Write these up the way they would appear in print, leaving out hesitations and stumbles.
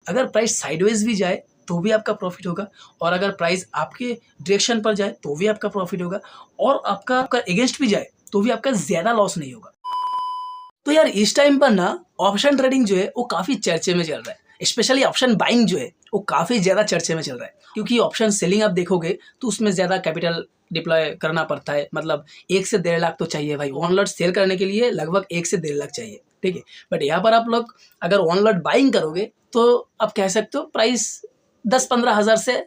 अगर price sideways भी जाए तो भी आपका प्रॉफिट होगा, और अगर प्राइस आपके डायरेक्शन पर जाए तो भी आपका प्रॉफिट होगा, और आपका अगेंस्ट भी जाए तो भी आपका ज़्यादा लॉस नहीं होगा। तो यार इस टाइम पर ना ऑप्शन ट्रेडिंग जो है वो काफ़ी चर्चे में चल रहा है, स्पेशली ऑप्शन बाइंग जो है वो काफ़ी ज़्यादा चर्चे में चल रहा है, क्योंकि ऑप्शन सेलिंग आप देखोगे तो उसमें ज़्यादा कैपिटल डिप्लॉय करना पड़ता है। मतलब 1 से 1.5 लाख तो चाहिए भाई, 1 लॉट सेल करने के लिए लगभग 1 से 1.5 लाख चाहिए, ठीक है। बट यहाँ पर आप लोग अगर 1 लॉट बाइंग करोगे तो आप कह सकते हो प्राइस 10-15 हज़ार से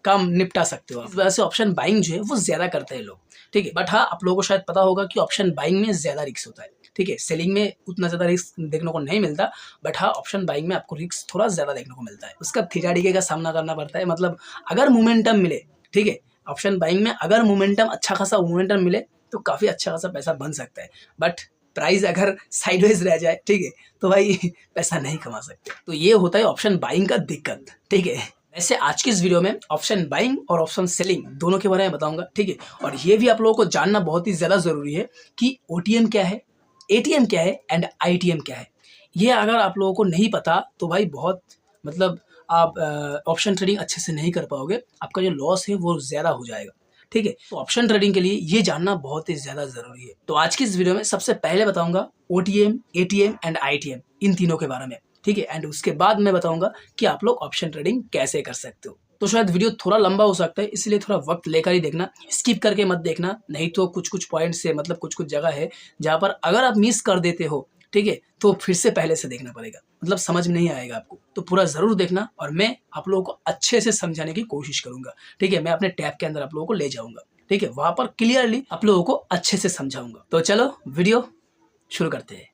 कम निपटा सकते हो। इस वजह से ऑप्शन बाइंग जो है वो ज़्यादा करते हैं लोग, ठीक है। बट हाँ, आप लोगों को शायद पता होगा कि ऑप्शन बाइंग में ज़्यादा रिस्क होता है, ठीक है। सेलिंग में उतना ज़्यादा रिस्क देखने को नहीं मिलता, बट हाँ ऑप्शन बाइंग में आपको रिस्क थोड़ा ज़्यादा देखने को मिलता है। उसका थीटा डीके का सामना करना पड़ता है। मतलब अगर मोमेंटम मिले, ठीक है, ऑप्शन बाइंग में अगर मोमेंटम अच्छा खासा मोमेंटम मिले तो काफ़ी अच्छा खासा पैसा बन सकता है। बट प्राइस अगर साइडवेज रह जाए, ठीक है, तो भाई पैसा नहीं कमा सकते। तो ये होता है ऑप्शन बाइंग का दिक्कत, ठीक है। वैसे आज की इस वीडियो में ऑप्शन बाइंग और ऑप्शन सेलिंग दोनों के बारे में बताऊंगा, ठीक है। और ये भी आप लोगों को जानना बहुत ही ज़्यादा ज़रूरी है कि ओटीएम क्या है, एटीएम क्या है एंड आईटीएम क्या है। ये अगर आप लोगों को नहीं पता तो भाई बहुत मतलब आप ऑप्शन ट्रेडिंग अच्छे से नहीं कर पाओगे, आपका जो लॉस है वो ज़्यादा हो जाएगा, ठीक है। तो ऑप्शन ट्रेडिंग के लिए ये जानना बहुत ही ज़्यादा ज़रूरी है। तो आज की इस वीडियो में सबसे पहले बताऊंगा ओटीएम, एटीएम एंड आईटीएम, इन तीनों के बारे में, ठीक है। एंड उसके बाद मैं बताऊंगा कि आप लोग ऑप्शन ट्रेडिंग कैसे कर सकते हो। तो शायद वीडियो थोड़ा लंबा हो सकता है, इसलिए थोड़ा वक्त लेकर ही देखना, स्किप करके मत देखना, नहीं तो कुछ कुछ पॉइंट से मतलब कुछ कुछ जगह है जहाँ पर अगर आप मिस कर देते हो, ठीक है, तो फिर से पहले से देखना पड़ेगा, मतलब समझ में नहीं आएगा आपको। तो पूरा ज़रूर देखना और मैं आप लोगों को अच्छे से समझाने की कोशिश करूंगा, ठीक है। मैं अपने टैब के अंदर आप लोगों को ले जाऊंगा, ठीक है, वहाँ पर क्लियरली आप लोगों को अच्छे से समझाऊंगा। तो चलो वीडियो शुरू करते हैं।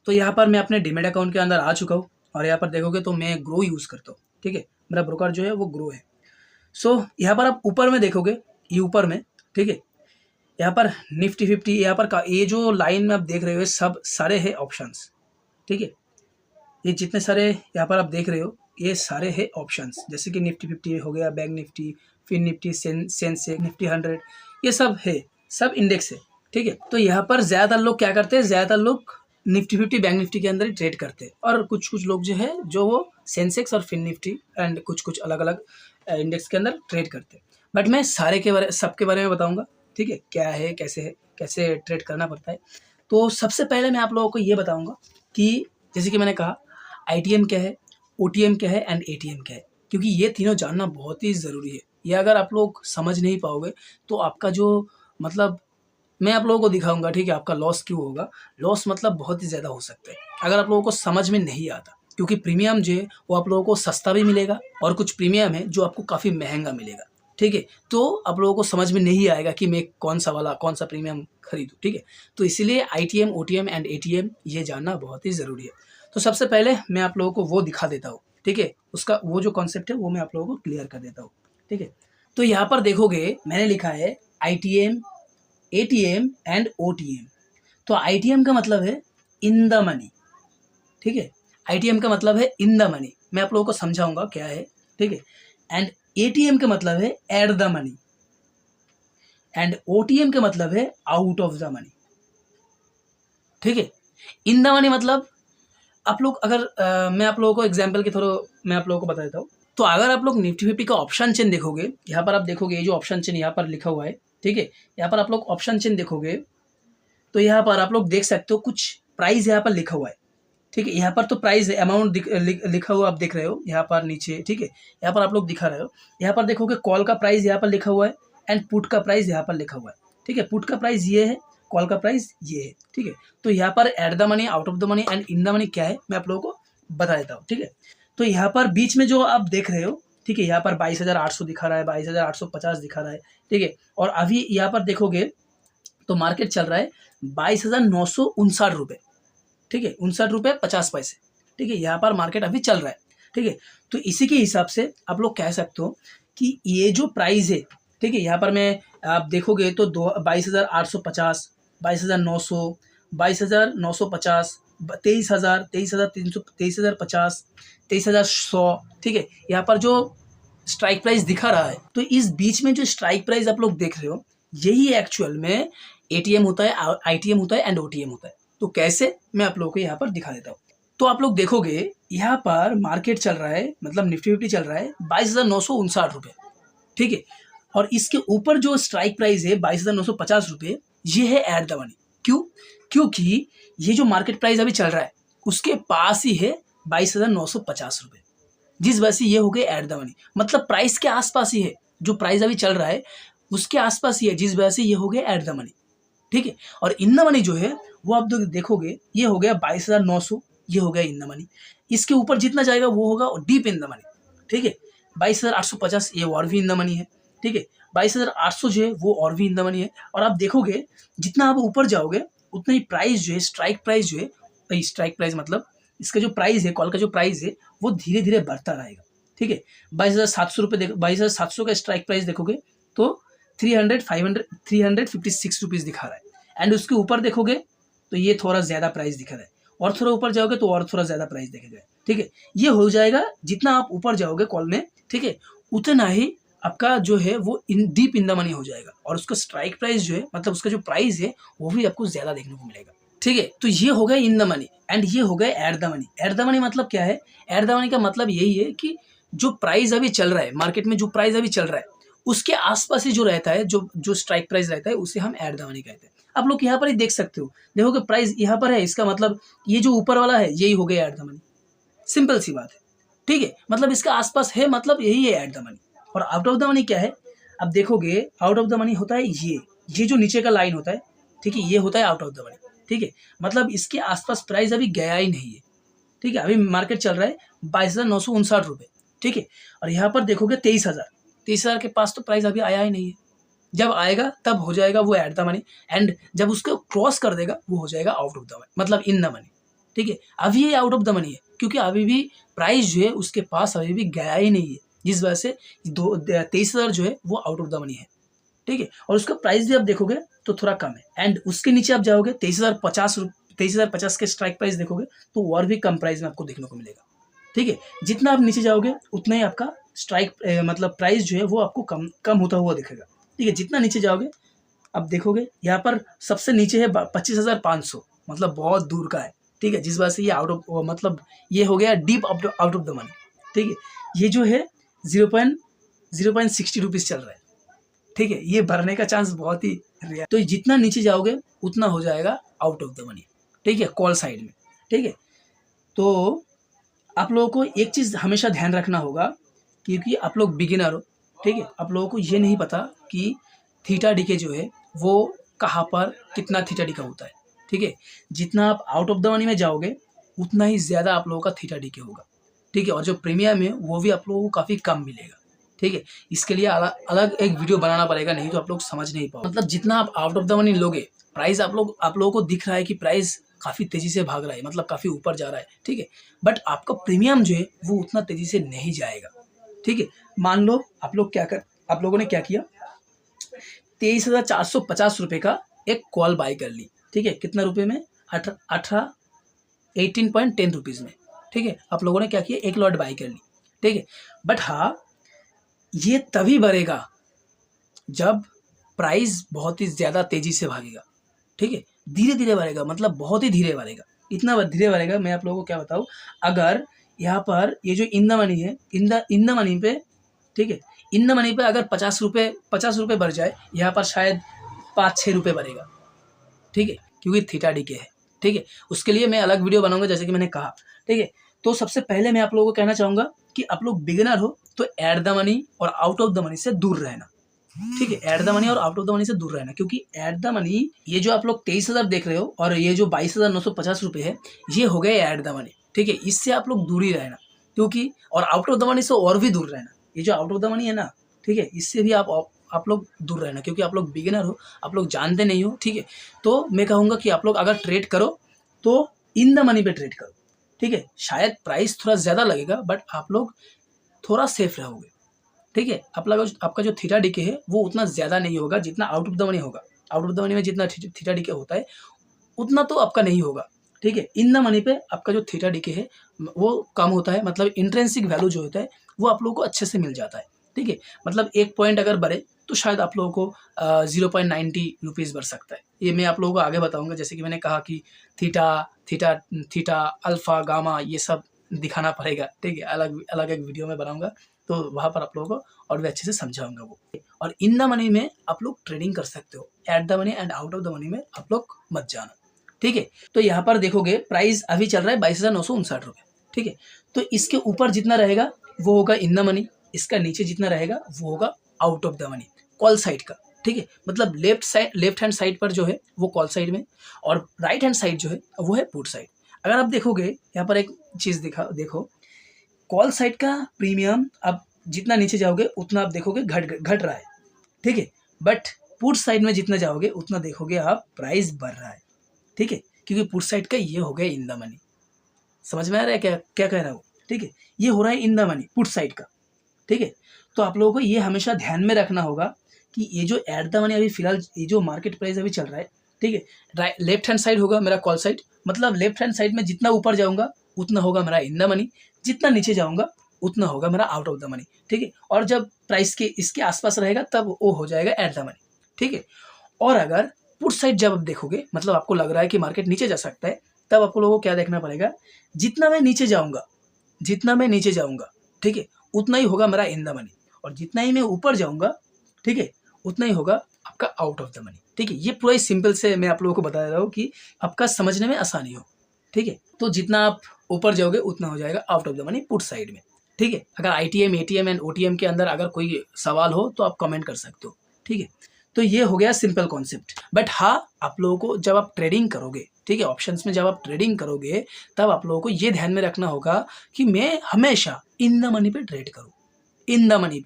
तो यहाँ पर मैं अपने डीमेट अकाउंट के अंदर आ चुका हूँ और यहाँ पर देखोगे तो मैं ग्रो यूज़ करता हूँ, ठीक है। मेरा ब्रोकर जो है वो ग्रो है। सो यहाँ पर आप ऊपर में देखोगे, ये ऊपर में, ठीक है, यहाँ पर निफ्टी 50, यहाँ पर ये जो लाइन में आप देख रहे हो सब सारे हैं ऑप्शंस, ठीक है। ये जितने सारे यहाँ पर आप देख रहे हो ये सारे हैं ऑप्शंस, जैसे कि निफ्टी 50 हो गया, बैंक निफ्टी, फिन निफ्टी, सेंसेक्स, निफ्टी 100, ये सब है, सब इंडेक्स है, ठीक है। तो यहाँ पर ज़्यादातर लोग क्या करते हैं, ज़्यादातर लोग निफ्टी 50 बैंक निफ्टी के अंदर ही ट्रेड करते हैं, और कुछ कुछ लोग जो है जो वो सेंसेक्स और फिन निफ्टी एंड कुछ कुछ अलग अलग इंडेक्स के अंदर ट्रेड करते हैं। बट मैं सारे के बारे सबके बारे में बताऊँगा, ठीक है, क्या है, कैसे ट्रेड करना पड़ता है। तो सबसे पहले मैं आप लोगों को ये बताऊँगा कि जैसे कि मैंने कहा आईटीएम क्या है, ओटीएम क्या है एंड एटीएम क्या है, क्योंकि ये तीनों जानना बहुत ही ज़रूरी है। ये अगर आप लोग समझ नहीं पाओगे तो आपका जो मतलब मैं आप लोगों को दिखाऊंगा, ठीक है, आपका लॉस क्यों होगा। लॉस मतलब बहुत ही ज़्यादा हो सकता है अगर आप लोगों को समझ में नहीं आता, क्योंकि प्रीमियम जो है वो आप लोगों को सस्ता भी मिलेगा और कुछ प्रीमियम है जो आपको काफ़ी महंगा मिलेगा, ठीक है। तो आप लोगों को समझ में नहीं आएगा कि मैं कौन सा प्रीमियम खरीदूँ, ठीक है। तो इसीलिए आईटीएम, ओटीएम एंड एटीएम ये जानना बहुत ही ज़रूरी है। तो सबसे पहले मैं आप लोगों को वो दिखा देता हूँ, ठीक है, उसका वो जो कॉन्सेप्ट है वो मैं आप लोगों को क्लियर कर देता हूँ, ठीक है। तो यहाँ पर देखोगे मैंने लिखा है आईटीएम, एटीएम एंड ओटीएम। तो आईटीएम का मतलब है इन द मनी, ठीक है, आईटीएम का मतलब है इन द मनी, मैं आप लोगों को समझाऊंगा क्या है, ठीक है। एंड एटीएम का मतलब है at the money, and OTM का मतलब है आउट ऑफ द मनी, ठीक है। इन द मनी मतलब आप लोग अगर मैं आप लोगों को एग्जाम्पल के थ्रू मैं आप लोगों को बता देता हूँ। तो अगर आप लोग निफ्टी 50 का ऑप्शन चेन देखोगे, यहाँ पर आप देखोगे ये जो ऑप्शन चेन यहाँ पर लिखा हुआ है, ठीक है, यहाँ पर आप लोग ऑप्शन चेन देखोगे तो यहाँ पर आप लोग देख सकते हो कुछ प्राइस यहाँ पर लिखा हुआ है, ठीक है। यहाँ पर तो प्राइस अमाउंट लिखा हुआ आप देख रहे हो यहाँ पर नीचे, ठीक है, यहाँ पर आप लोग दिखा रहे हो। यहाँ पर देखोगे कॉल का प्राइस यहाँ पर लिखा हुआ है एंड पुट का प्राइस यहाँ पर लिखा हुआ है, ठीक है। पुट का प्राइस ये है, कॉल का प्राइस ये है, ठीक है। तो यहाँ पर at the money, out of the money and in the money क्या है मैं आप लोगों को बता देता हूँ, ठीक है। तो यहाँ पर बीच में जो आप देख रहे हो, ठीक है, यहाँ पर 22,800 दिखा रहा है, 22,850 दिखा रहा है, ठीक है। और अभी यहाँ पर देखोगे तो मार्केट चल रहा है 22,959 रुपये, ठीक है, 59 रुपये 50 पैसे, ठीक है, यहाँ पर मार्केट अभी चल रहा है, ठीक है। तो इसी के हिसाब से आप लोग कह सकते हो कि ये जो प्राइस है, ठीक है, यहाँ पर मैं आप देखोगे तो 22,850, 22,900, 22,950, 23,000, 23,300, 23,050, 23,100, ठीक है। यहाँ पर जो स्ट्राइक प्राइस दिखा रहा है, तो इस बीच में जो स्ट्राइक प्राइस आप लोग देख रहे हो यही एक्चुअल में एटीएम होता है, आईटीएम होता है एंड ओटीएम होता है। तो कैसे मैं आप लोगों को यहाँ पर दिखा देता हूँ। तो आप लोग देखोगे यहाँ पर मार्केट चल रहा है, मतलब निफ्टी 50 चल रहा है 22,959 रुपये, ठीक है। और इसके ऊपर जो स्ट्राइक प्राइस है 22,950 रुपये, ये है एट द मनी। क्यों? क्योंकि ये जो मार्केट प्राइस अभी चल रहा है उसके पास ही है 22,950 रुपये, जिस वजह से ये हो गए एट द मनी, मतलब प्राइस के आसपास ही है, जो प्राइस अभी चल रहा है उसके आसपास ही है, जिस वजह से ये हो गए एट द मनी, ठीक है। और इन द मनी जो है वो आप देखोगे ये हो गया 22,900, ये हो गया इन द मनी। इसके ऊपर जितना जाएगा वो होगा डीप इन द मनी, ठीक है। 22,850 ये और भी इन द मनी है, ठीक है। 22,800 जो है वो और भी इन द मनी है। और आप देखोगे जितना आप ऊपर जाओगे उतना ही प्राइस जो है, स्ट्राइक प्राइस जो है, स्ट्राइक प्राइस मतलब इसका जो प्राइस है, कॉल का जो प्राइस है वो धीरे धीरे बढ़ता रहेगा, ठीक है। 22,700 रुपये देखो, 22,700 का स्ट्राइक प्राइस देखोगे तो 356 रुपीज़ दिखा रहा है। एंड उसके ऊपर देखोगे तो ये थोड़ा ज़्यादा प्राइस दिखा रहा है, और थोड़ा ऊपर जाओगे तो और थोड़ा ज़्यादा प्राइस दिखेगा, ठीक है। ये हो जाएगा जितना आप ऊपर जाओगे कॉल में, ठीक है, उतना ही आपका जो है वो डीप इन द मनी हो जाएगा, और उसका स्ट्राइक प्राइस जो है, मतलब उसका जो प्राइस है वो भी आपको ज़्यादा देखने को मिलेगा, ठीक है। तो ये हो गया इन द मनी एंड ये हो गया at the money. At the money मतलब क्या है? एट द मनी का मतलब यही है कि जो प्राइस अभी चल रहा है मार्केट में, जो प्राइस अभी चल रहा है उसके आसपास ही जो रहता है, जो स्ट्राइक प्राइस रहता है, उसे हम एट द मनी कहते हैं। आप लोग यहाँ पर ही देख सकते हो, देखो कि प्राइस यहाँ पर है, इसका मतलब ये जो ऊपर वाला है यही हो गया एट द मनी, सिंपल सी बात है, ठीक है। मतलब इसका आसपास है, मतलब यही है एट द मनी। और आउट ऑफ द मनी क्या है? अब देखोगे आउट ऑफ द मनी होता है ये जो नीचे का लाइन होता है, ठीक है, ये होता है आउट ऑफ द मनी, ठीक है। मतलब इसके आसपास प्राइस अभी गया ही नहीं है, ठीक है। अभी मार्केट चल रहा है 22,959 रुपये, ठीक है। और यहाँ पर देखोगे 23,000 के पास तो प्राइस अभी आया ही नहीं है। जब आएगा तब हो जाएगा वो एट द मनी, एंड जब उसको क्रॉस कर देगा वो हो जाएगा आउट ऑफ द मनी, मतलब इन द मनी, ठीक है। अभी ये आउट ऑफ द मनी है क्योंकि अभी भी प्राइस जो है उसके पास अभी भी गया ही नहीं है, जिस वजह से 23,000 जो है वो आउट ऑफ द मनी है, ठीक है। और उसका प्राइस भी आप देखोगे तो थोड़ा कम है, एंड उसके नीचे आप जाओगे 23,050 के स्ट्राइक प्राइस देखोगे तो और भी कम प्राइस में आपको देखने को मिलेगा, ठीक है। जितना आप नीचे जाओगे उतना ही आपका स्ट्राइक मतलब प्राइस जो है वो आपको कम होता हुआ दिखेगा, ठीक है। जितना नीचे जाओगे अब देखोगे यहाँ पर सबसे नीचे है 25,500, मतलब बहुत दूर का है, ठीक है। जिस वजह से ये मतलब ये हो गया deep out of the money, ठीक है। ये जो है 0.60 रुपीज़ चल रहा है, ठीक है। ये भरने का चांस बहुत ही रेयर, तो जितना नीचे जाओगे उतना हो जाएगा आउट ऑफ द मनी, ठीक है, कॉल साइड में, ठीक है। तो आप लोगों को एक चीज़ हमेशा ध्यान रखना होगा, क्योंकि आप लोग बिगिनर हो, ठीक है। आप लोगों को ये नहीं पता कि थीटा डीके जो है वो कहाँ पर कितना थीटा डीके होता है, ठीक है। जितना आप आउट ऑफ द मनी में जाओगे उतना ही ज़्यादा आप लोगों का थीटा डीके होगा, ठीक है। और जो प्रीमियम है वो भी आप लोगों को काफ़ी कम मिलेगा, ठीक है। इसके लिए अलग एक वीडियो बनाना पड़ेगा, नहीं तो आप लोग समझ नहीं पाओगे। मतलब जितना आप आउट ऑफ द मनी लोगे, प्राइस आप लोगों को दिख रहा है कि प्राइस काफ़ी तेज़ी से भाग रहा है, मतलब काफ़ी ऊपर जा रहा है, ठीक है। बट आपका प्रीमियम जो है वो उतना तेज़ी से नहीं जाएगा, ठीक है। मान लो आप लोगों ने क्या किया, 23,450 रुपये का एक कॉल बाई कर ली, ठीक है। कितना रुपये में? 18.10 रुपीज़ में, ठीक है। आप लोगों ने क्या किया, एक लॉट बाई कर ली, ठीक है। बट हाँ, ये तभी बढ़ेगा जब प्राइस बहुत ही ज़्यादा तेज़ी से भागेगा, ठीक है। धीरे धीरे बढ़ेगा, मतलब बहुत ही धीरे बढ़ेगा। इतना धीरे बढ़ेगा, मैं आप लोगों को क्या बताऊँ, अगर यहाँ पर ये जो इन द मनी है, इन द मनी पे, ठीक है, इन द मनी पे अगर 50 रुपये बढ़ जाए, यहाँ पर शायद 5-6 रुपये बढ़ेगा, ठीक है, क्योंकि थीटा डीके है, ठीक है। उसके लिए मैं अलग वीडियो बनाऊंगा, जैसे कि मैंने कहा, ठीक है। तो सबसे पहले मैं आप लोगों को कहना चाहूँगा कि आप लोग बिगिनर हो तो एट द मनी और आउट ऑफ द मनी से दूर रहना, ठीक है। एट द मनी और आउट ऑफ द मनी से दूर रहना, क्योंकि एट द मनी ये जो आप लोग 23,000 देख रहे हो और ये जो 22,950 रुपये है, ये हो गए एट द मनी, ठीक है। इससे आप लोग दूर ही रहना, क्योंकि और आउट ऑफ द मनी से और भी दूर रहना। ये जो आउट ऑफ द मनी है ना, ठीक है, इससे भी आप लोग दूर रहना, क्योंकि आप लोग बिगिनर हो, आप लोग जानते नहीं हो, ठीक है। तो मैं कहूँगा कि आप लोग अगर ट्रेड करो तो इन द मनी पे ट्रेड करो, ठीक है। शायद प्राइस थोड़ा ज़्यादा लगेगा बट आप लोग थोड़ा सेफ रहोगे, ठीक है। आपका जो थीटा डीके है वो उतना ज़्यादा नहीं होगा जितना आउट ऑफ द मनी होगा। आउट ऑफ द मनी में जितना थीटा डीके होता है उतना तो आपका नहीं होगा, ठीक है। इन द मनी पे आपका जो थीटा डीके है वो कम होता है, मतलब इंट्रिंसिक वैल्यू जो होता है वो आप लोगों को अच्छे से मिल जाता है, ठीक है। मतलब 1 पॉइंट अगर बढ़े तो शायद आप लोगों को 0.90 रुपीज़ बढ़ सकता है। ये मैं आप लोगों को आगे बताऊंगा। जैसे कि मैंने कहा कि theta theta theta alpha gamma ये सब दिखाना पड़ेगा, ठीक है। अलग अलग एक वीडियो में बनाऊंगा, तो वहाँ पर आप लोगों को और भी अच्छे से समझाऊंगा वो। और इन द मनी में आप लोग ट्रेडिंग कर सकते हो, at the money and out of the money में आप लोग मत जाना, ठीक है। तो यहाँ पर देखोगे प्राइस अभी चल रहा है 22,959 रुपये, ठीक है। तो इसके ऊपर जितना रहेगा वो होगा इन द मनी, इसका नीचे जितना रहेगा वो होगा out of the money, call side का, ठीक है। मतलब लेफ्ट हैंड साइड पर जो है वो कॉल साइड में, और राइट हैंड साइड जो है वो है पुट साइड। अगर आप देखोगे यहाँ पर एक चीज़ देखो, कॉल साइड का प्रीमियम आप जितना नीचे जाओगे उतना आप देखोगे घट रहा है, ठीक है। बट पुट साइड में जितना जाओगे उतना देखोगे आप प्राइस बढ़ रहा है, ठीक है। क्योंकि पुट साइड का ये हो गया इन द मनी। समझ में आ रहा है क्या क्या कह रहा हूँ, ठीक है। ये हो रहा है in the money put side का, ठीक है। तो आप लोगों को ये हमेशा ध्यान में रखना होगा कि ये जो एट द मनी अभी फिलहाल ये जो मार्केट प्राइस अभी चल रहा है, ठीक है। लेफ्ट हैंड साइड होगा मेरा कॉल साइड, मतलब लेफ्ट हैंड साइड में जितना ऊपर जाऊंगा उतना होगा मेरा इन द मनी, जितना नीचे जाऊंगा उतना होगा मेरा आउट ऑफ द मनी, ठीक है। और जब प्राइस के इसके आसपास रहेगा तब वो हो जाएगा एट द मनी, ठीक है। और अगर पुट साइड जब आप देखोगे, मतलब आपको लग रहा है कि मार्केट नीचे जा सकता है, तब आपको लोगों को क्या देखना पड़ेगा, जितना मैं नीचे जाऊंगा, ठीक है, उतना ही होगा मेरा इन द मनी, और जितना ही मैं ऊपर जाऊंगा, ठीक है, उतना ही होगा आपका आउट ऑफ द मनी, ठीक है। ये पूरा ही सिंपल से मैं आप लोगों को बता रहा हूँ कि आपका समझने में आसानी हो, ठीक है। तो जितना आप ऊपर जाओगे उतना हो जाएगा out of the money put side में, ठीक है। अगर ITM, ATM एंड OTM के अंदर अगर कोई सवाल हो तो आप कमेंट कर सकते हो, ठीक है। तो ये हो गया सिंपल कॉन्सेप्ट। बट हाँ, आप लोगों को जब आप ट्रेडिंग करोगे, ठीक है, ऑप्शंस में जब आप ट्रेडिंग करोगे तब आप लोगों को ये ध्यान में रखना होगा कि मैं हमेशा इन द मनी पे ट्रेड करूँ। इन द मनी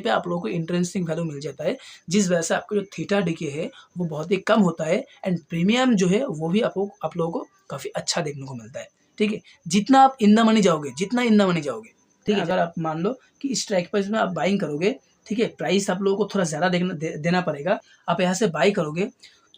पे आप लोगों को इंट्रिंसिक वैल्यू मिल जाता है, जिस वजह से आपको जो थीटा डीके है वो बहुत ही कम होता है, एंड प्रीमियम जो है वो भी आप लोगों को काफ़ी अच्छा देखने को मिलता है, ठीक है। जितना आप इन द मनी जाओगे, ठीक है। अगर आप मान लो कि स्ट्राइक प्राइस में आप बाइंग करोगे, ठीक है, प्राइस आप लोगों को थोड़ा ज़्यादा देना पड़ेगा, आप यहाँ से बाई करोगे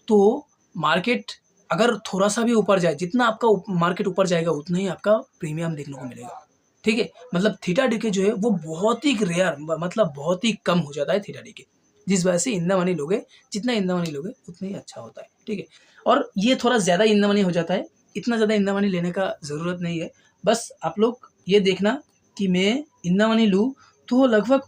तो मार्केट अगर थोड़ा सा भी ऊपर जाए, जितना आपका मार्केट ऊपर जाएगा उतना ही आपका प्रीमियम देखने को मिलेगा, ठीक है। मतलब थीटा डीके जो है वो बहुत ही रेयर, मतलब बहुत ही कम हो जाता है थीटा डीके, जिस वजह से इन द मनी लोगे, जितना इन द मनी लोगे उतना ही अच्छा होता है, ठीक है। और ये थोड़ा ज़्यादा इन द मनी हो जाता है, इतना ज़्यादा इन द मनी लेने का ज़रूरत नहीं है। बस आप लोग ये देखना कि मैं इन द मनी लूँ तो लगभग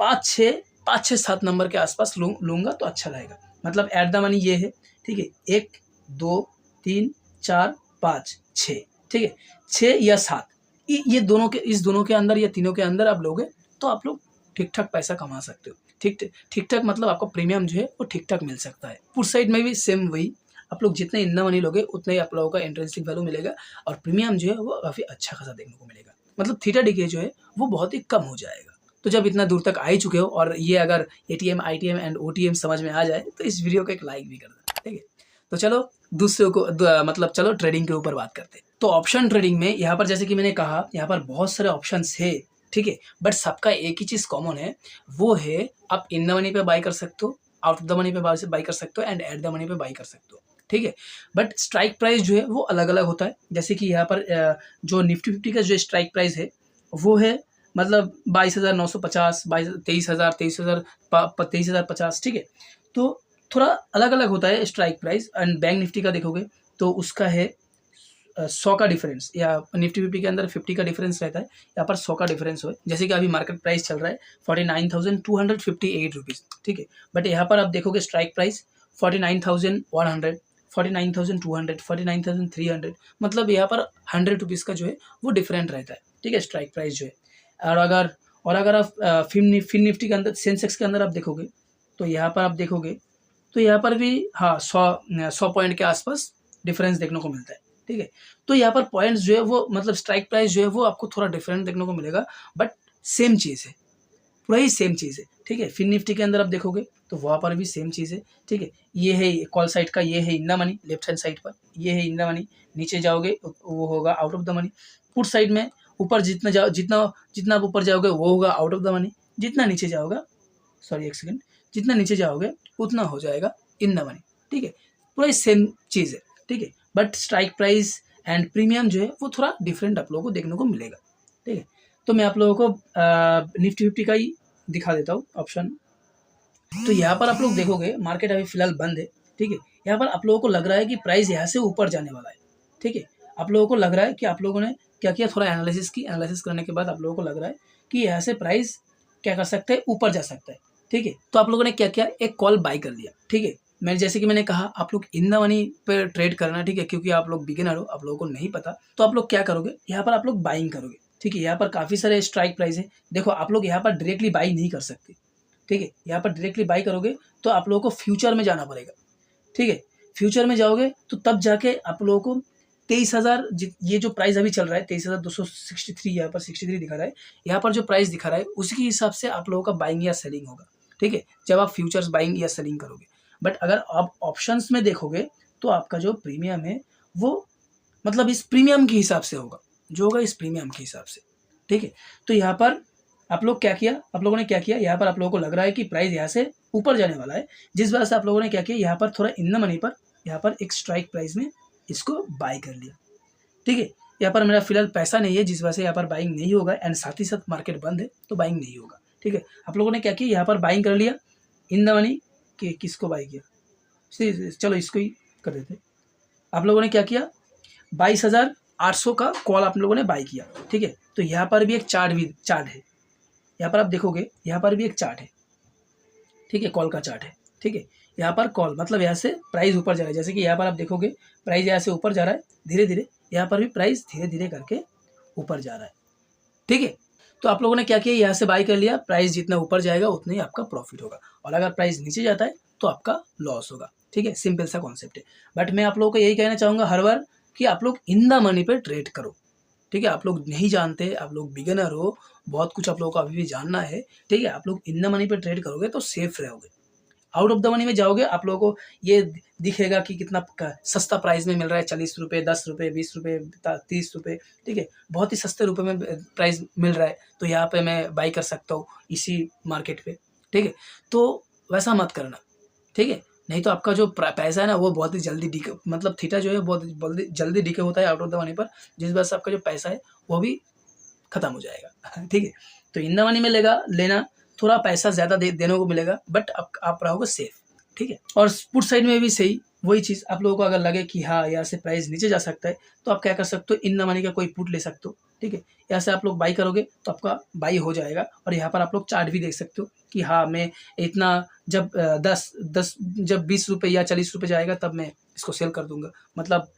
5-6 7 नंबर के आसपास लूँगा तो अच्छा रहेगा। मतलब एट द मनी ये है, ठीक है, 1 2 3 4 5 6, ठीक है, 6 या 7, ये दोनों के, इस दोनों के अंदर या तीनों के अंदर आप लोगे तो आप लोग ठीक ठाक पैसा कमा सकते हो, ठीक ठाक, मतलब आपको प्रीमियम जो है वो ठीक ठाक मिल सकता है। पुट साइड में भी सेम वही, आप लोग जितने इन द मनी लोगे उतना ही आप लोगों का इंट्रिंसिक वैल्यू मिलेगा, और प्रीमियम जो है वो काफ़ी अच्छा खासा देखने को मिलेगा। मतलब थीटा डीके जो है वो बहुत ही कम हो जाएगा। तो जब इतना दूर तक आ ही चुके हो, और ये अगर ATM, ITM एंड OTM समझ में आ जाए तो इस वीडियो को एक लाइक भी कर देना, ठीक है। तो चलो दूसरे को मतलब चलो ट्रेडिंग के ऊपर बात करते हैं। तो ऑप्शन ट्रेडिंग में यहाँ पर जैसे कि मैंने कहा, यहाँ पर बहुत सारे ऑप्शंस है, ठीक है। बट सबका एक ही चीज़ कॉमन है, वो है आप इन द मनी पे बाई कर सकते हो, आउट ऑफ द मनी पे बाई कर सकते हो, एंड एट द मनी पे बाई कर सकते हो, ठीक है। बट स्ट्राइक प्राइस जो है वो अलग अलग होता है। जैसे कि यहाँ पर जो निफ्टी 50 का जो स्ट्राइक प्राइस है वो है मतलब 22,950, 23,050, ठीक है। तो थोड़ा अलग अलग होता है strike price. And bank Nifty का देखोगे तो उसका है 100 का डिफरेंस, या निफ्टी 50 के अंदर 50 का डिफरेंस रहता है, यहाँ पर 100 का डिफरेंस हो। जैसे कि अभी मार्केट प्राइस चल रहा है 49,258 रुपीज़, ठीक है। बट यहाँ पर आप देखोगे स्ट्राइक प्राइस 49,100, 49,200, 49,300, मतलब यहाँ पर 100 रुपीज़ का जो है वो डिफरेंट रहता है, ठीक है, स्ट्राइक प्राइस जो है। और अगर आप फिन निफ्टी के अंदर, सेंसेक्स के अंदर आप देखोगे तो यहाँ पर आप देखोगे तो यहाँ पर भी हाँ 100 पॉइंट के आसपास डिफरेंस देखने को मिलता है, ठीक है। तो यहाँ पर पॉइंट्स जो है वो, मतलब स्ट्राइक प्राइस जो है वो आपको थोड़ा डिफरेंट देखने को मिलेगा, बट सेम चीज़ है, पूरा ही सेम चीज़ है, ठीक है। फिन निफ्टी के अंदर आप देखोगे तो वहाँ पर भी सेम चीज़ है, ठीक है। ये है कॉल साइड का, ये है in the money left hand side पर, ये है इन द मनी, नीचे जाओगे वो होगा out of the money. Put side में ऊपर जितना आप ऊपर जाओगे वो होगा आउट ऑफ द मनी, जितना नीचे जाओगा, सॉरी एक सेकेंड, जितना नीचे जाओगे उतना हो जाएगा इन द मनी, ठीक है। पूरा सेम चीज़ है, ठीक है। But strike price and premium जो है वो थोड़ा डिफरेंट आप लोगों को देखने को मिलेगा, ठीक है। तो मैं आप लोगों को निफ्टी 50 का ही दिखा देता हूँ ऑप्शन। तो यहाँ पर आप लोग देखोगे मार्केट अभी फिलहाल बंद है, ठीक है। यहाँ पर आप लोगों को लग रहा है कि प्राइस यहाँ से ऊपर जाने वाला है, ठीक है। आप लोगों को लग रहा है कि आप लोगों ने क्या किया, थोड़ा एनालिसिस की, एनालिसिस करने के बाद आप लोगों को लग रहा है कि यहाँ से प्राइस क्या कर सकते हैं, ऊपर जा सकता है, ठीक है। तो आप लोगों ने क्या किया, एक कॉल बाई कर लिया, ठीक है। मैं जैसे कि मैंने कहा आप लोग इन द मनी पे ट्रेड करना, ठीक है, क्योंकि आप लोग बिगिनर हो, आप लोगों को नहीं पता, तो आप लोग क्या करोगे, यहाँ पर आप लोग बाइंग करोगे, ठीक है। यहाँ पर काफ़ी सारे स्ट्राइक प्राइस है। देखो आप लोग यहाँ पर डायरेक्टली बाई नहीं कर सकते, ठीक है। यहाँ पर डायरेक्टली बाई करोगे तो आप लोगों को फ्यूचर में जाना पड़ेगा, ठीक है। फ्यूचर में जाओगे तो तब जाके आप लोगों को 23,000, ये जो प्राइस अभी चल रहा है 23,263, यहाँ पर 63 दिखा रहा है, यहाँ पर जो प्राइस दिखा रहा है उसके हिसाब से आप लोगों का बाइंग या सेलिंग होगा, ठीक है, जब आप फ्यूचर्स बाइंग या सेलिंग करोगे। बट अगर आप ऑप्शंस में देखोगे तो आपका जो प्रीमियम है वो मतलब इस प्रीमियम के हिसाब से होगा, जो होगा इस प्रीमियम के हिसाब से, ठीक है। तो यहाँ पर आप लोग क्या किया, आप लोगों ने क्या किया, यहाँ पर आप लोगों को लग रहा है कि प्राइस यहाँ से ऊपर जाने वाला है, जिस वजह से आप लोगों ने क्या किया, यहाँ पर थोड़ा इन द मनी पर यहाँ पर एक स्ट्राइक प्राइस में इसको बाई कर लिया, ठीक है। यहाँ पर मेरा फिलहाल पैसा नहीं है, जिस वजह से यहाँ पर बाइंग नहीं होगा, एंड साथ ही साथ मार्केट बंद है तो बाइंग नहीं होगा, ठीक है। आप लोगों ने क्या किया, यहाँ पर बाइंग कर लिया इन द मनी, कि किसको बाई किया, चलो इसको ही कर देते। आप लोगों ने क्या किया, 22,800 का कॉल आप लोगों ने बाई किया, ठीक है। तो यहाँ पर भी एक चार्ट है, यहाँ पर आप देखोगे यहाँ पर भी एक चार्ट है, ठीक है, कॉल का चार्ट है, ठीक है। यहाँ पर कॉल मतलब यहाँ से प्राइस ऊपर जा रहा है, जैसे कि यहाँ पर आप देखोगे प्राइस यहाँ से ऊपर जा रहा है धीरे धीरे, यहाँ पर भी प्राइस धीरे धीरे करके ऊपर जा रहा है, ठीक है। तो आप लोगों ने क्या किया, यहाँ से बाई कर लिया, प्राइस जितना ऊपर जाएगा उतना ही आपका प्रॉफिट होगा, और अगर प्राइस नीचे जाता है तो आपका लॉस होगा, ठीक है। सिंपल सा कॉन्सेप्ट है। बट मैं आप लोगों को यही कहना चाहूँगा हर बार कि आप लोग इन द मनी पे ट्रेड करो, ठीक है। आप लोग नहीं जानते, आप लोग बिगिनर हो, बहुत कुछ आप लोगों को अभी भी जानना है, ठीक है। आप लोग इन द मनी पे ट्रेड करोगे तो सेफ रहोगे। आउट ऑफ द मनी में जाओगे आप लोगों को ये दिखेगा कि कितना सस्ता प्राइस में मिल रहा है, 40 रुपये, 10 रुपये, 20 रुपये, 30 रुपये, ठीक है, बहुत ही सस्ते रुपये में प्राइस मिल रहा है, तो यहाँ पे मैं बाई कर सकता हूँ इसी मार्केट पे, ठीक है। तो वैसा मत करना, ठीक है, नहीं तो आपका जो पैसा है ना वो बहुत ही जल्दी डिके, मतलब थीटा जो है बहुत जल्दी डिके होता है आउट ऑफ द मनी पर, जिस वजह से आपका जो पैसा है वो भी खत्म हो जाएगा, ठीक है। तो इन द मनी में लेना थोड़ा पैसा ज़्यादा देने को मिलेगा, बट आप रहोगे सेफ, ठीक है। और पुट साइड में भी सही वही चीज़, आप लोगों को अगर लगे कि हाँ यहाँ से प्राइस नीचे जा सकता है तो आप क्या कर सकते हो, इन द मनी का कोई पुट ले सकते हो, ठीक है। यहाँ से आप लोग बाई करोगे तो आपका बाई हो जाएगा, और यहाँ पर आप लोग चार्ट भी देख सकते हो कि हाँ मैं इतना जब 10 जब 20 रुपये या 40 रुपये जाएगा तब मैं इसको सेल कर दूंगा, मतलब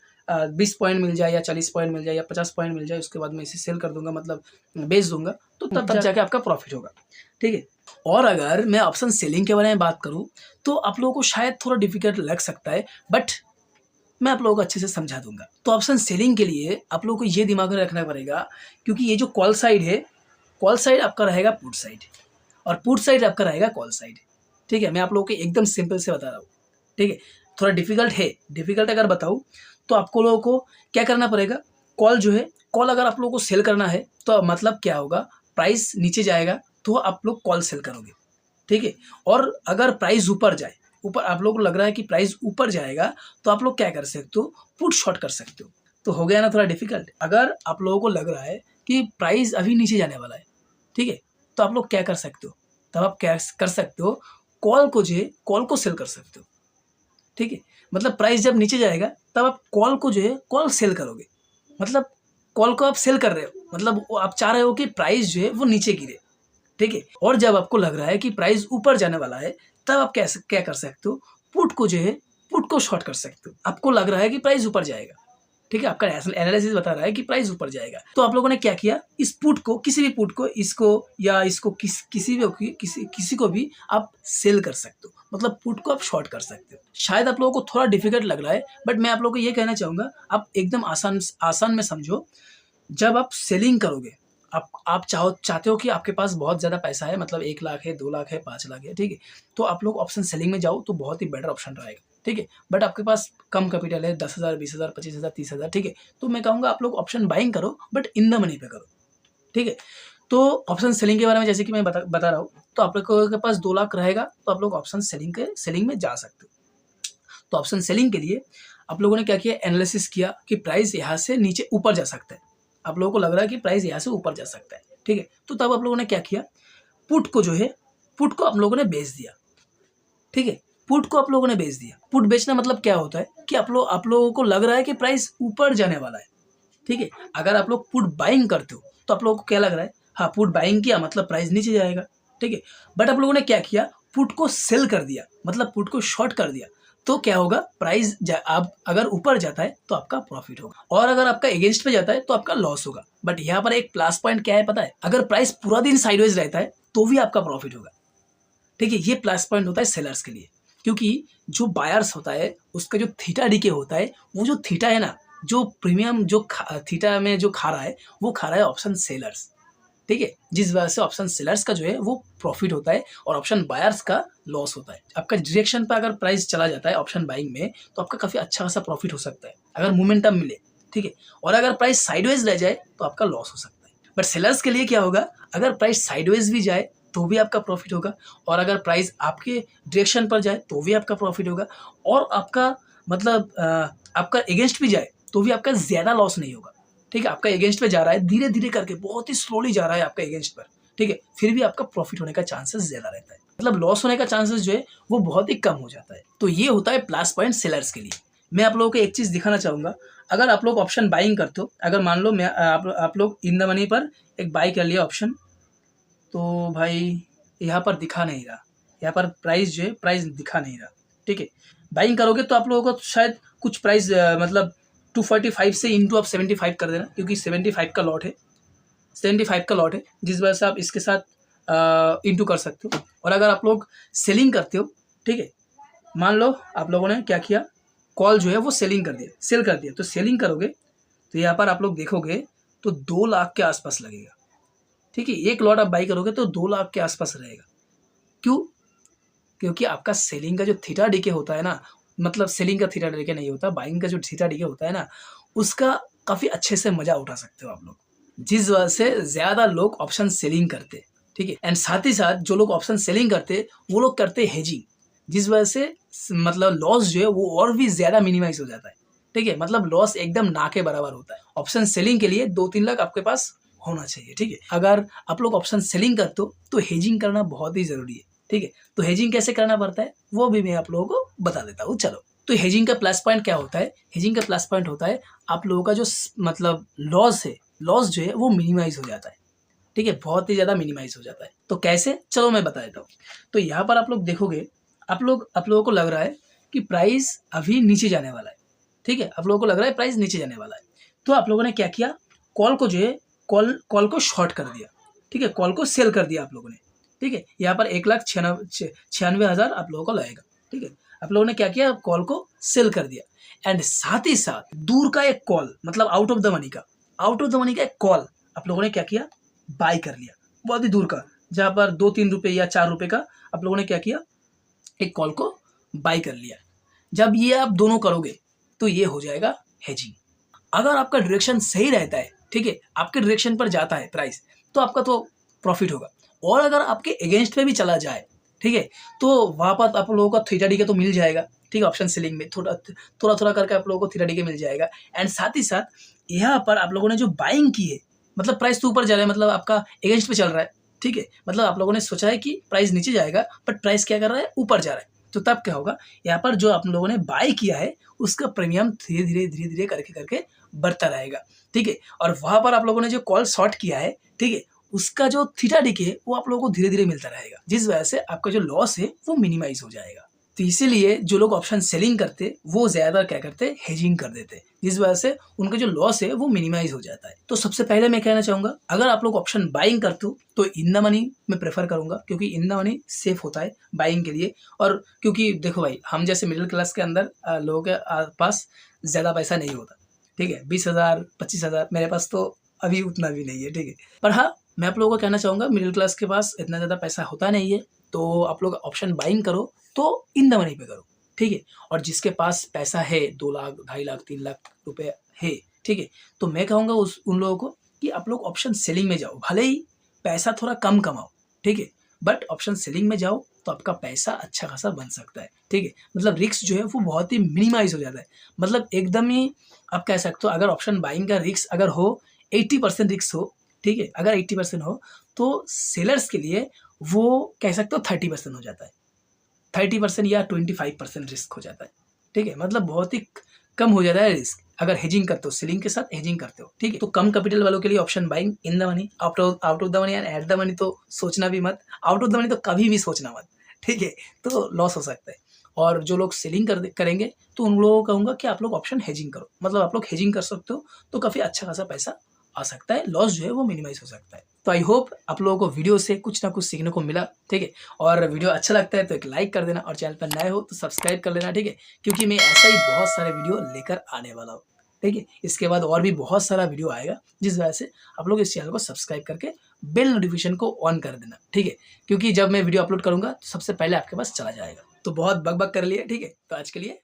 20 पॉइंट मिल जाए या 40 पॉइंट मिल जाए या 50 पॉइंट मिल जाए, उसके बाद मैं इसे सेल कर दूंगा, मतलब बेच दूंगा, तो तब जाके आपका प्रॉफिट होगा, ठीक है। और अगर मैं ऑप्शन सेलिंग के बारे में बात करूं तो आप लोगों को शायद थोड़ा डिफिकल्ट लग सकता है, बट मैं आप लोगों को अच्छे से समझा दूंगा। तो ऑप्शन सेलिंग के लिए आप लोगों को ये दिमाग में रखना पड़ेगा, क्योंकि ये जो कॉल साइड है, कॉल साइड आपका रहेगा पुट साइड, और पुट साइड आपका रहेगा कॉल साइड, ठीक है। मैं आप लोगों को एकदम सिंपल से बता रहा हूँ, ठीक है। थोड़ा डिफिकल्ट है, डिफिकल्ट अगर बताऊँ तो आपको लोगों को क्या करना पड़ेगा, कॉल जो है, कॉल अगर आप लोगों को सेल करना है तो मतलब क्या होगा, प्राइस नीचे जाएगा तो आप लोग कॉल सेल करोगे, ठीक है। और अगर प्राइस ऊपर जाए, ऊपर आप लोगों को लग रहा है कि प्राइस ऊपर जाएगा तो आप लोग क्या कर सकते हो, पुट शॉर्ट कर सकते हो। तो हो गया ना थोड़ा डिफिकल्ट। अगर आप लोगों को लग रहा है कि प्राइस अभी नीचे जाने वाला है, ठीक है, तो आप लोग क्या कर सकते हो, तब आप क्या कर सकते हो, कॉल को जो है कॉल को सेल कर सकते हो, ठीक है। मतलब प्राइस जब नीचे जाएगा तब आप कॉल को जो है कॉल सेल करोगे, मतलब कॉल को आप सेल कर रहे हो, मतलब आप चाह रहे हो कि प्राइस जो है वो नीचे गिरे, ठीक है। और जब आपको लग रहा है कि प्राइस ऊपर जाने वाला है तब आप क्या कर सकते हो, पुट को जो है पुट को शॉर्ट कर सकते हो। आपको लग रहा है कि प्राइस ऊपर जाएगा, ठीक है, आपका एनालिसिस बता रहा है कि प्राइस ऊपर जाएगा, तो आप लोगों ने क्या किया, इस पुट को, किसी भी पुट को, इसको या इसको किसी को भी आप सेल कर सकते हो, मतलब पुट को आप शॉर्ट कर सकते हो। शायद आप लोगों को थोड़ा डिफिकल्ट लग रहा है, बट मैं आप लोगों को ये कहना चाहूँगा, आप एकदम आसान में समझो। जब आप सेलिंग करोगे, आप चाहते हो कि आपके पास बहुत ज़्यादा पैसा है, मतलब 1 लाख है, 2 लाख है, 5 लाख है, ठीक है, तो आप लोग ऑप्शन सेलिंग में जाओ तो बहुत ही बेटर ऑप्शन रहेगा, ठीक है। बट आपके पास कम कैपिटल है, 10,000, 20,000, 25,000, 30,000, ठीक है, तो मैं कहूँगा आप लोग ऑप्शन बाइंग करो, बट इन द मनी पे करो, ठीक है। तो ऑप्शन सेलिंग के बारे में जैसे कि मैं बता रहा हूँ, तो आप लोगों के पास 2 लाख रहेगा तो आप लोग ऑप्शन सेलिंग में जा सकते हो। तो ऑप्शन सेलिंग के लिए आप लोगों ने क्या किया, एनालिसिस किया कि प्राइस यहाँ से नीचे ऊपर जा सकता है, आप लोगों को लग रहा है कि प्राइस यहाँ से ऊपर जा सकता है, ठीक है। तो तब आप लोगों ने क्या किया, पुट को जो है पुट को आप लोगों ने बेच दिया, ठीक है, पुट को आप लोगों ने बेच दिया। पुट बेचना मतलब क्या होता है कि आप लोगों को लग रहा है कि प्राइस ऊपर जाने वाला है, ठीक है। अगर आप लोग पुट बाइंग करते हो तो आप लोगों को क्या लग रहा है, हाँ पुट बाइंग किया मतलब प्राइस नीचे जाएगा, ठीक है। बट आप लोगों ने क्या किया, पुट को सेल कर दिया, मतलब पुट को शॉर्ट कर दिया, तो क्या होगा, प्राइस आप अगर ऊपर जाता है तो आपका प्रॉफिट होगा, और अगर आपका अगेंस्ट पे जाता है तो आपका लॉस होगा। बट यहाँ पर एक प्लस पॉइंट क्या है पता है, अगर प्राइस पूरा दिन साइडवेज रहता है तो भी आपका प्रॉफिट होगा, ठीक है। ये प्लस पॉइंट होता है सेलर्स के लिए, क्योंकि जो बायर्स होता है उसका जो थीटा डीके होता है, वो जो थीटा है ना, जो प्रीमियम जो थीटा में जो खा रहा है वो खा रहा है ऑप्शन सेलर्स, ठीक है। जिस वजह से ऑप्शन सेलर्स का जो है वो प्रॉफिट होता है और ऑप्शन बायर्स का लॉस होता है। आपका डायरेक्शन पे अगर प्राइस चला जाता है ऑप्शन बाइंग में तो आपका काफ़ी अच्छा खासा प्रॉफिट हो सकता है अगर मोमेंटम मिले, ठीक है। और अगर प्राइस साइडवेज रह जाए तो आपका लॉस हो सकता है। बट सेलर्स के लिए क्या होगा, अगर प्राइस साइडवेज भी जाए तो भी आपका प्रॉफिट होगा, और अगर प्राइस आपके डायरेक्शन पर जाए तो भी आपका प्रॉफिट होगा, और आपका मतलब आपका अगेंस्ट भी जाए तो भी आपका ज़्यादा लॉस नहीं होगा, ठीक है। आपका अगेंस्ट पे जा रहा है धीरे धीरे करके, बहुत ही स्लोली जा रहा है आपका अगेंस्ट पर, ठीक है, फिर भी आपका प्रॉफिट होने का चांसेस ज़्यादा रहता है, मतलब लॉस होने का चांसेस जो है वो बहुत ही कम हो जाता है। तो ये होता है प्लस पॉइंट सेलर्स के लिए। मैं आप लोगों को एक चीज़ दिखाना चाहूँगा, अगर आप लोग ऑप्शन बाइंग करते हो, अगर मान लो मैं आप लोग इन द मनी पर एक बाई कर लिया ऑप्शन, तो भाई यहाँ पर दिखा नहीं रहा, यहाँ पर प्राइस जो है प्राइस दिखा नहीं रहा, ठीक है। बाइंग करोगे तो आप लोगों को शायद कुछ प्राइस मतलब 245 से इंटू आप 75 कर देना, क्योंकि 75 का लॉट है, 75 का लॉट है, जिस वजह से आप इसके साथ इंटू कर सकते हो। और अगर आप लोग सेलिंग करते हो, ठीक है, मान लो आप लोगों ने क्या किया, कॉल जो है वो सेलिंग कर दिया, सेल कर दिया, तो सेलिंग करोगे तो यहाँ पर आप लोग देखोगे तो 2 लाख के आसपास लगेगा, ठीक है। एक लॉट आप बाई करोगे तो 2 लाख के आसपास रहेगा। क्यों? क्योंकि आपका सेलिंग का जो थीटा डीके होता है ना, मतलब सेलिंग का थीटा डीके नहीं होता, बाइंग का जो थीटा डीके होता है ना, उसका काफ़ी अच्छे से मज़ा उठा सकते हो आप लोग, जिस वजह से ज़्यादा लोग ऑप्शन सेलिंग करते, ठीक है। एंड साथ ही साथ जो लोग ऑप्शन सेलिंग करते वो लोग करते हेजिंग, जिस वजह से मतलब लॉस जो है वो और भी ज़्यादा मिनिमाइज हो जाता है, ठीक है। मतलब लॉस एकदम ना के बराबर होता है। ऑप्शन सेलिंग के लिए 2-3 लाख आपके पास होना चाहिए, ठीक है। अगर आप लोग ऑप्शन सेलिंग करते हो तो हेजिंग करना बहुत ही ज़रूरी है, ठीक है। तो हेजिंग कैसे करना पड़ता है वो भी मैं आप लोगों को बता देता हूँ, चलो। तो हेजिंग का प्लस पॉइंट क्या होता है, हेजिंग का प्लस पॉइंट होता है आप लोगों का जो मतलब लॉस है, लॉस जो है वो मिनिमाइज हो जाता है, ठीक है, बहुत ही ज़्यादा मिनिमाइज हो जाता है। तो कैसे, चलो मैं बता देता हूँ। तो यहाँ पर आप लोग देखोगे, आप लोगों को लग रहा है कि प्राइस अभी नीचे जाने वाला है, ठीक है, आप लोगों को लग रहा है प्राइस नीचे जाने वाला है, तो आप लोगों ने क्या किया, कॉल को जो है कॉल को शॉर्ट कर दिया, ठीक है, कॉल को सेल कर दिया आप लोगों ने, ठीक है। यहाँ पर 1,96,000 आप लोगों को लगेगा, ठीक है। आप लोगों ने क्या किया, कॉल को सेल कर दिया, एंड साथ ही साथ दूर का एक कॉल, मतलब आउट ऑफ द मनी का एक कॉल आप लोगों ने क्या किया, बाय कर लिया, बहुत ही दूर का, जहाँ पर 2-3 रुपये या 4 रुपये का आप लोगों ने क्या किया, एक कॉल को बाय कर लिया। जब ये आप दोनों करोगे तो ये हो जाएगा हेजिंग। अगर आपका डायरेक्शन सही रहता है, ठीक है, आपके डायरेक्शन पर जाता है प्राइस, तो आपका तो प्रॉफिट होगा, और अगर आपके अगेंस्ट पे भी चला जाए, ठीक है, तो वहाँ पर आप लोगों का थीटा डीके तो मिल जाएगा, ठीक है। ऑप्शन सेलिंग में थोड़ा करके आप लोगों को थीटा डीके मिल जाएगा, एंड साथ ही साथ यहाँ पर आप लोगों ने जो बाइंग की है, मतलब प्राइस तो ऊपर जा रहा है, मतलब आपका अगेंस्ट पे चल रहा है, ठीक है, मतलब आप लोगों ने सोचा है कि प्राइस नीचे जाएगा, बट प्राइस क्या कर रहा है, ऊपर जा रहा है, तो तब क्या होगा, यहाँ पर जो आप लोगों ने बाय किया है उसका प्रीमियम धीरे धीरे करके बढ़ता रहेगा, ठीक है। और वहाँ पर आप लोगों ने जो कॉल शॉर्ट किया है, ठीक है, उसका जो थीटा डीके है वो आप लोगों को धीरे धीरे मिलता रहेगा, जिस वजह से आपका जो लॉस है वो मिनिमाइज हो जाएगा। तो इसीलिए जो लोग ऑप्शन सेलिंग करते वो ज़्यादा क्या करते, हेजिंग कर देते, जिस वजह से उनका जो लॉस है वो मिनिमाइज हो जाता है। तो सबसे पहले मैं कहना चाहूँगा, अगर आप लोग ऑप्शन बाइंग करते हो तो इन द मनी मैं प्रेफर करूँगा, क्योंकि इन द मनी सेफ होता है बाइंग के लिए। और क्योंकि देखो भाई, हम जैसे मिडिल क्लास के अंदर लोगों के पास ज़्यादा पैसा नहीं होता, ठीक है, 20,000 25,000, मेरे पास तो अभी उतना भी नहीं है, ठीक है। पर हाँ, मैं आप लोगों को कहना चाहूँगा, मिडिल क्लास के पास इतना ज़्यादा पैसा होता नहीं है, तो आप लोग ऑप्शन बाइंग करो तो इन द मनी पे करो, ठीक है। और जिसके पास पैसा है 2 लाख 2.5 लाख 3 लाख रुपए है, ठीक है, तो मैं कहूँगा उन लोगों को कि आप लोग ऑप्शन सेलिंग में जाओ, भले ही पैसा थोड़ा कम कमाओ, ठीक है, बट ऑप्शन सेलिंग में जाओ तो आपका पैसा अच्छा खासा बन सकता है, ठीक है। मतलब रिस्क जो है वो बहुत ही मिनिमाइज हो जाता है, मतलब एकदम ही आप कह सकते हो, अगर ऑप्शन बाइंग का रिस्क अगर हो 80% रिस्क हो, ठीक है, अगर 80% हो तो सेलर्स के लिए वो कह सकते हो 30% हो जाता है, 30% या 25% रिस्क हो जाता है। ठीक है, मतलब बहुत ही कम हो जाता है रिस्क अगर हेजिंग करते हो, सेलिंग के साथ हेजिंग करते हो। ठीक है, तो कम कैपिटल वालों के लिए option buying in the money, out of the money and at the money तो सोचना भी मत, आउट ऑफ द मनी तो कभी भी सोचना मत। ठीक है, तो लॉस हो सकता है। और जो लोग सेलिंग करेंगे तो उन लोगों को कहूँगा कि आप लोग ऑप्शन हेजिंग करो, मतलब आप लोग हेजिंग कर सकते हो तो काफ़ी अच्छा खासा पैसा आ सकता है, लॉस जो है वो मिनिमाइज हो सकता है। तो आई होप आप लोगों को वीडियो से कुछ ना कुछ सीखने को मिला। ठीक है, और वीडियो अच्छा लगता है तो एक लाइक कर देना और चैनल पर नए हो तो सब्सक्राइब कर लेना। ठीक है, क्योंकि मैं ऐसा ही बहुत सारे वीडियो लेकर आने वाला हूँ। ठीक है, इसके बाद और भी बहुत सारा वीडियो आएगा, जिस वजह से आप लोग इस चैनल को सब्सक्राइब करके बेल नोटिफिकेशन को ऑन कर देना। ठीक है, क्योंकि जब मैं वीडियो अपलोड करूंगा तो सबसे पहले आपके पास चला जाएगा। तो बहुत बक बक कर लिए। ठीक है, तो आज के लिए